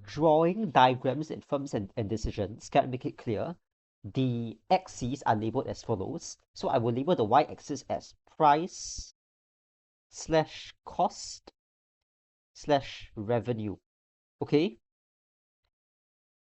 drawing diagrams in firms and decisions can make it clear. The axes are labeled as follows. So I will label the y-axis as price slash cost slash revenue. Okay?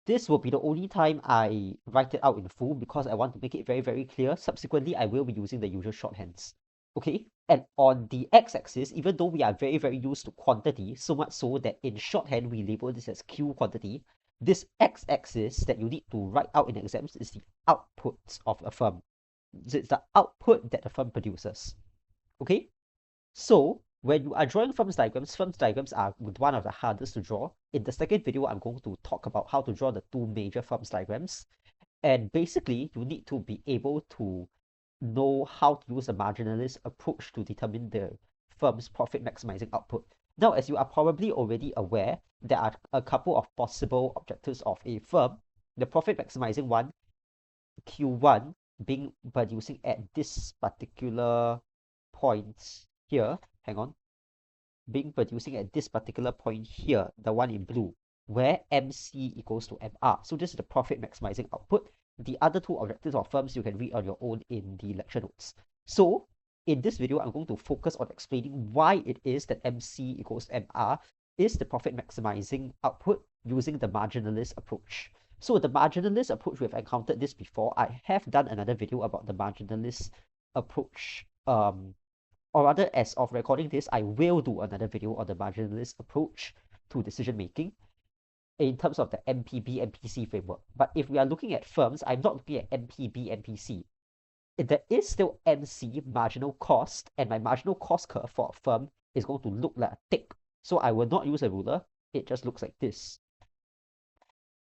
This will be the only time I write it out in full because I want to make it very, very clear. Subsequently, I will be using the usual shorthands. Okay? And on the x-axis, even though we are very, very used to quantity, so much so that in shorthand we label this as Q quantity, this x-axis that you need to write out in exams is the output of a firm. It's the output that the firm produces. Okay? So when you are drawing firms diagrams are one of the hardest to draw. In the second video, I'm going to talk about how to draw the two major firms diagrams. And basically, you need to be able to know how to use a marginalist approach to determine the firm's profit maximizing output. Now, as you are probably already aware, there are a couple of possible objectives of a firm. The profit maximizing one, Q1, being producing at this particular point here, hang on, being producing at this particular point here, the one in blue, where MC equals to MR. So this is the profit maximizing output. The other two objectives of firms you can read on your own in the lecture notes. So in this video, I'm going to focus on explaining why it is that MC equals MR is the profit maximizing output using the marginalist approach. So the marginalist approach, we've encountered this before. I have done another video about the marginalist approach, or rather, as of recording this, I will do another video on the marginalist approach to decision making in terms of the MPB MPC framework. But if we are looking at firms, I'm not looking at MPB MPC. There is still MC, marginal cost, and my marginal cost curve for a firm is going to look like a tick. So I will not use a ruler. It just looks like this.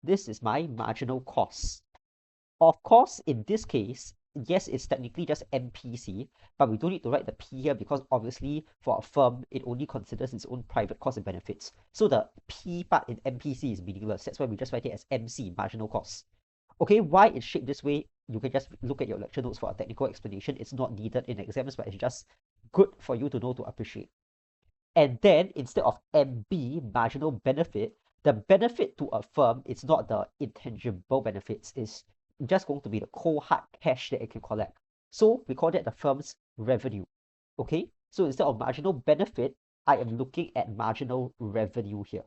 This is my marginal cost. Of course, in this case, yes, it's technically just MPC, but we don't need to write the P here because obviously for a firm, it only considers its own private costs and benefits. So the P part in MPC is meaningless. That's why we just write it as MC, marginal cost. Okay, why it's shaped this way, you can just look at your lecture notes for a technical explanation. It's not needed in exams, but it's just good for you to know to appreciate. And then instead of MB, marginal benefit, the benefit to a firm is not the intangible benefits, it's just going to be the cold hard cash that it can collect. So we call that the firm's revenue. Okay, so instead of marginal benefit, I am looking at marginal revenue here.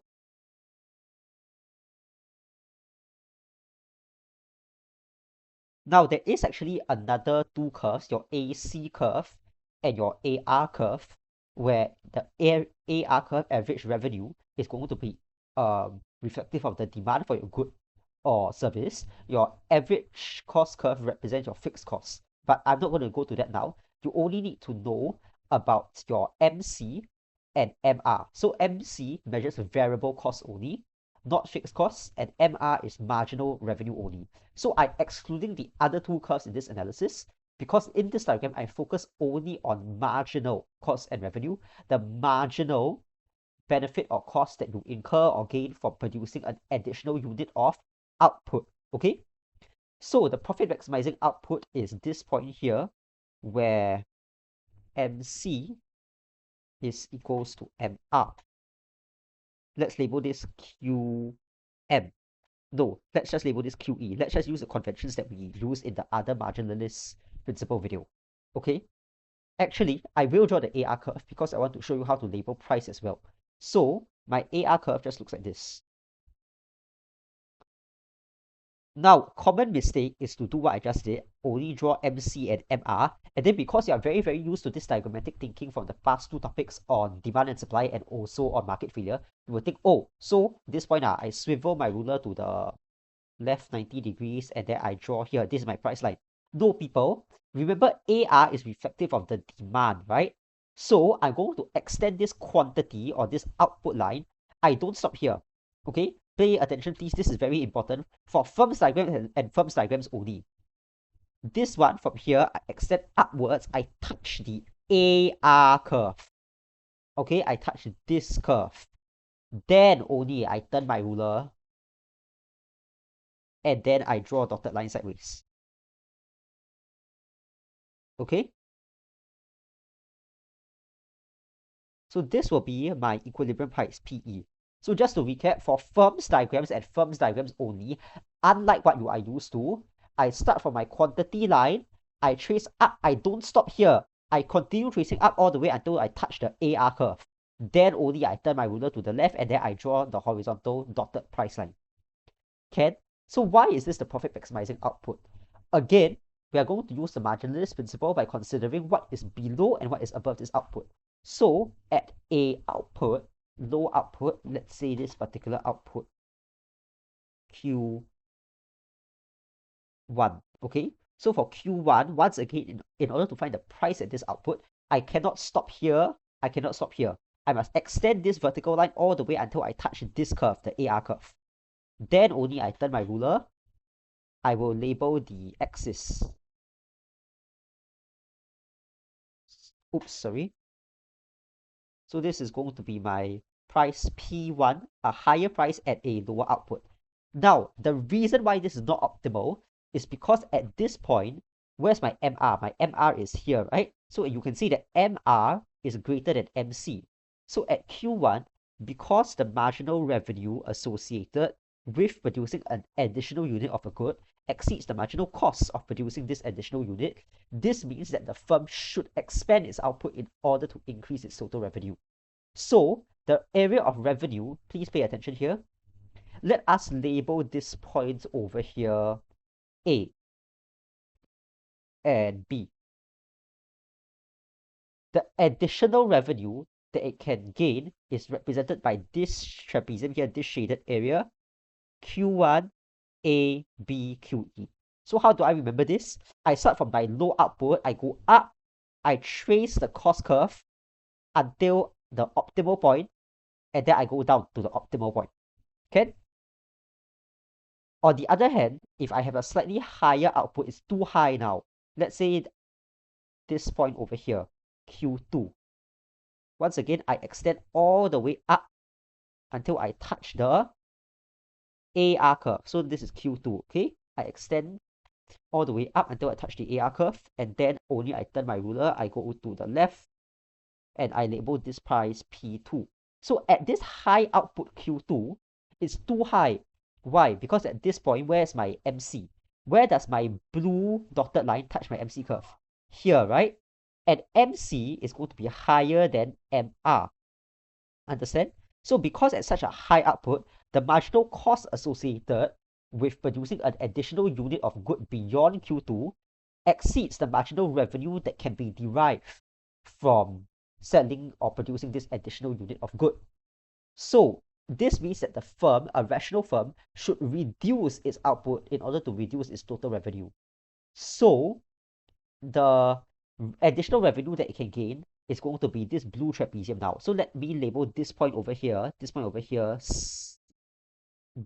Now there is actually another two curves, your AC curve and your AR curve, where the AR curve, average revenue, is going to be reflective of the demand for your good or service. Your average cost curve represents your fixed costs. But I'm not going to go to that now. You only need to know about your MC and MR. So MC measures variable costs only, not fixed costs, and MR is marginal revenue only. So I'm excluding the other two curves in this analysis because in this diagram, I focus only on marginal cost and revenue, the marginal benefit or cost that you incur or gain from producing an additional unit of output. Okay, so the profit maximizing output is this point here where MC is equals to MR. Let's label this QM. No, let's just label this QE. Let's just use the conventions that we use in the other marginalist principle video. Okay, actually, I will draw the AR curve because I want to show you how to label price as well. So my AR curve just looks like this. Now, common mistake is to do what I just did, only draw MC and MR, and then because you are very, very used to this diagrammatic thinking from the past two topics on demand and supply and also on market failure, you will think, oh, so this point, I swivel my ruler to the left 90 degrees and then I draw here, this is my price line. No, people, remember AR is reflective of the demand, right? So I'm going to extend this quantity or this output line. I don't stop here, okay? Pay attention, please. This is very important for firms diagrams and firms diagrams only. This one from here, I extend upwards. I touch the AR curve. Okay, I touch this curve. Then only I turn my ruler and then I draw a dotted line sideways. Okay? So this will be my equilibrium price, PE. So just to recap, for firms diagrams and firms diagrams only, unlike what you are used to, I start from my quantity line, I trace up, I don't stop here. I continue tracing up all the way until I touch the AR curve. Then only I turn my ruler to the left and then I draw the horizontal dotted price line. Can? So why is this the profit maximizing output? Again, we are going to use the marginalist principle by considering what is below and what is above this output. So at a output, low output, let's say this particular output Q1, okay? So for Q1, once again, in order to find the price at this output, I cannot stop here, I cannot stop here. I must extend this vertical line all the way until I touch this curve, the AR curve. Then only I turn my ruler, I will label the axis. Oops, sorry. So this is going to be my price P1, a higher price at a lower output. Now, the reason why this is not optimal is because at this point, where's my MR? My MR is here, right? So you can see that MR is greater than MC. So at Q1, because the marginal revenue associated with producing an additional unit of a good exceeds the marginal cost of producing this additional unit, this means that the firm should expand its output in order to increase its total revenue. So the area of revenue, please pay attention here. Let us label this point over here A and B. The additional revenue that it can gain is represented by this trapezium here, this shaded area, Q1, A, B, Q, E. So how do I remember this? I start from my low output, I go up, I trace the cost curve until the optimal point, and then I go down to the optimal point. Okay? On the other hand, if I have a slightly higher output, it's too high now. Let's say this point over here, Q2. Once again, I extend all the way up until I touch the AR curve. So this is Q2, okay? I extend all the way up until I touch the AR curve, and then only I turn my ruler, I go to the left, and I label this price P2. So at this high output Q2, it's too high. Why? Because at this point, where's my MC? Where does my blue dotted line touch my MC curve? Here, right? And MC is going to be higher than MR. Understand? So because at such a high output, the marginal cost associated with producing an additional unit of good beyond Q2 exceeds the marginal revenue that can be derived from selling or producing this additional unit of good. So this means that the firm, a rational firm, should reduce its output in order to reduce its total revenue. So the additional revenue that it can gain is going to be this blue trapezium now. So let me label this point over here,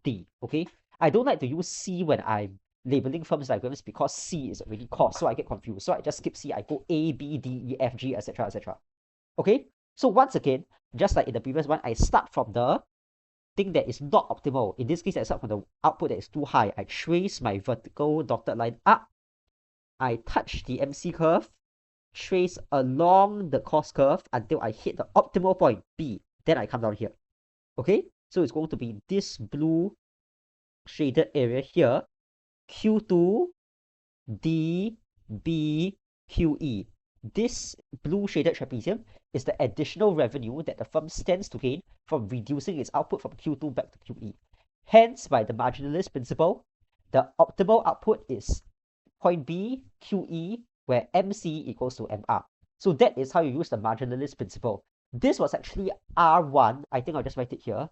D, okay? I don't like to use C when I'm labeling firms diagrams because C is already cost, so I get confused. So I just skip C, I go A, B, D, E, F, G, etc., etc. Okay? So once again, just like in the previous one, I start from the thing that is not optimal. In this case, I start from the output that is too high. I trace my vertical dotted line up. I touch the MC curve, trace along the cost curve until I hit the optimal point, B. Then I come down here. Okay? So it's going to be this blue shaded area here, Q2, D, B, QE. This blue shaded trapezium is the additional revenue that the firm stands to gain from reducing its output from Q2 back to QE. Hence, by the marginalist principle, the optimal output is point B, QE, where MC equals to MR. So that is how you use the marginalist principle. This was actually R1. I think I'll just write it here.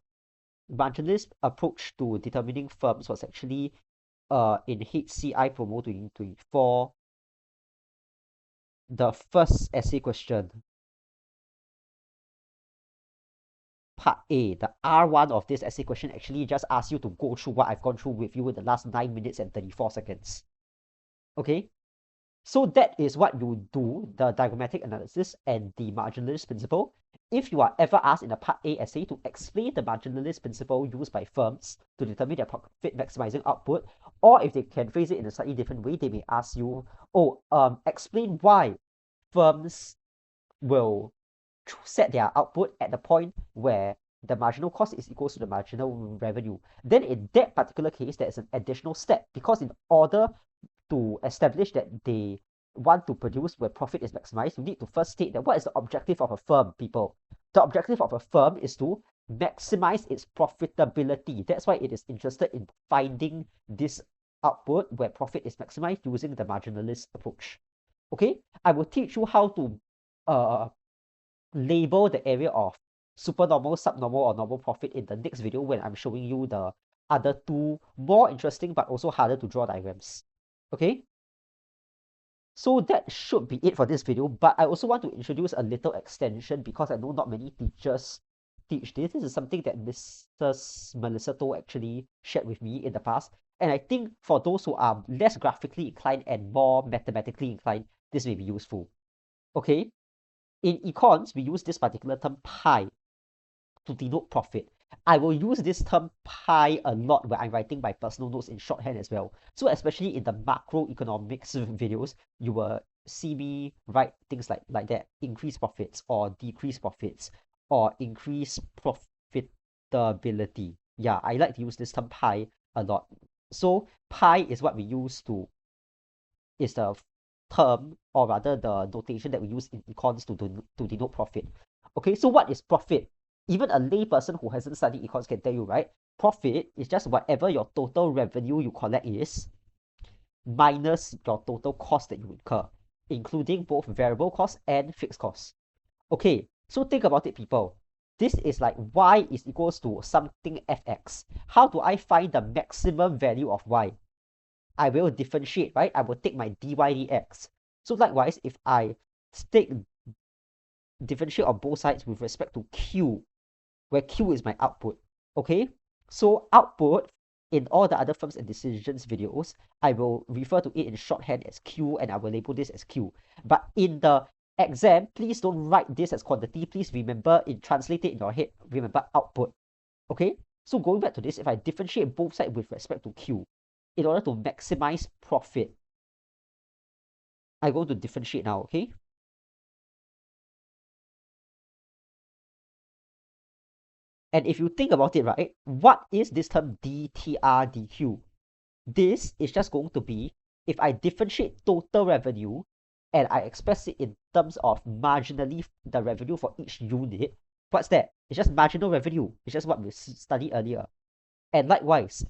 Marginalist approach to determining firms was actually in HCI Promo 2024, the first essay question. Part A, the R1 of this essay question actually just asks you to go through what I've gone through with you in the last 9 minutes and 34 seconds. Okay? So that is what you do, the diagrammatic analysis and the marginalist principle. If you are ever asked in a Part A essay to explain the marginalist principle used by firms to determine their profit maximizing output, or if they can phrase it in a slightly different way, they may ask you, explain why firms will set their output at the point where the marginal cost is equals to the marginal revenue. Then in that particular case, there's an additional step, because in order to establish that they want to produce where profit is maximized, you need to first state that what is the objective of a firm, people. The objective of a firm is to maximize its profitability. That's why it is interested in finding this output where profit is maximized using the marginalist approach. Okay, I will teach you how to label the area of supernormal, subnormal, or normal profit in the next video when I'm showing you the other two more interesting but also harder to draw diagrams. Okay, so that should be it for this video, but I also want to introduce a little extension because I know not many teachers teach this. This is something that Mrs. Melissa To actually shared with me in the past, and I think for those who are less graphically inclined and more mathematically inclined, this may be useful. Okay, in econs, we use this particular term pi to denote profit. I will use this term pi a lot when I'm writing my personal notes in shorthand as well. So especially in the macroeconomics videos, you will see me write things like that: increase profits or decrease profits or increase profitability. Yeah, I like to use this term pi a lot. So pi is what we use to, is the term, or rather the notation that we use in econs to denote profit. Okay, so what is profit? Even a layperson who hasn't studied econs can tell you, right? Profit is just whatever your total revenue you collect is, minus your total cost that you incur, including both variable costs and fixed costs. Okay, so think about it, people. This is like y is equals to something fx. How do I find the maximum value of y? I will differentiate, right? I will take my dy dx. So likewise, if I take differentiate on both sides with respect to q, where q is my output, okay? So output in all the other firms and decisions videos, I will refer to it in shorthand as q, and I will label this as q. But in the exam, please don't write this as quantity. Please remember, translate it in your head, remember output, okay? So going back to this, if I differentiate both sides with respect to q, in order to maximize profit, I go to differentiate now, okay? And if you think about it, right, what is this term dtr dq? This is just going to be, if I differentiate total revenue and I express it in terms of marginally the revenue for each unit, what's that? It's just marginal revenue. It's just what we studied earlier. And likewise,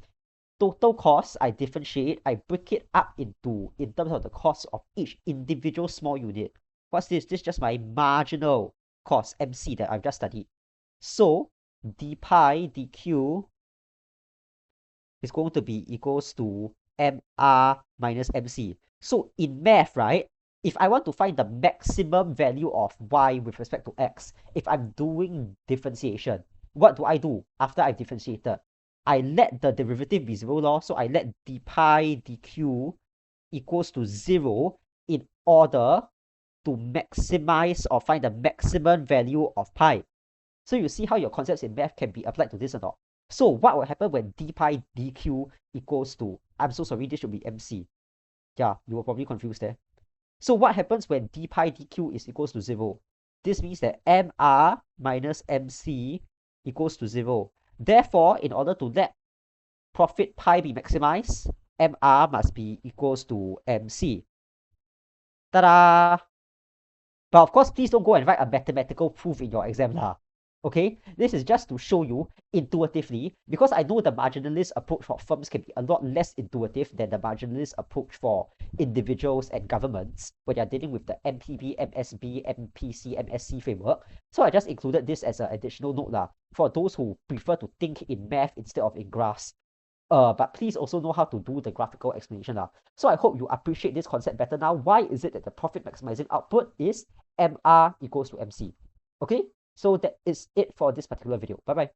total cost, I differentiate, I break it up into, in terms of the cost of each individual small unit. What's this? This is just my marginal cost, MC, that I've just studied. So d pi dq is going to be equals to mr minus mc. So in math, right, if I want to find the maximum value of y with respect to x, if I'm doing differentiation, what do I do after I've differentiated? I let the derivative be 0 lor, so I let d pi dq equals to 0 in order to maximize or find the maximum value of pi. So you see how your concepts in math can be applied to this or not. So what will happen when d pi dq equals to, I'm so sorry, this should be mc. Yeah, you were probably confused there. So what happens when d pi dq is equals to 0? This means that mr minus mc equals to 0. Therefore, in order to let profit pi be maximized, mr must be equals to mc. Ta-da! But of course, please don't go and write a mathematical proof in your exam lah. Okay, this is just to show you intuitively, because I know the marginalist approach for firms can be a lot less intuitive than the marginalist approach for individuals and governments when you're dealing with the MPB, MSB, MPC, MSC framework. So I just included this as an additional note lah, for those who prefer to think in math instead of in graphs. But please also know how to do the graphical explanation lah. So I hope you appreciate this concept better now. Why is it that the profit maximizing output is MR equals to MC? Okay, so that is it for this particular video. Bye bye.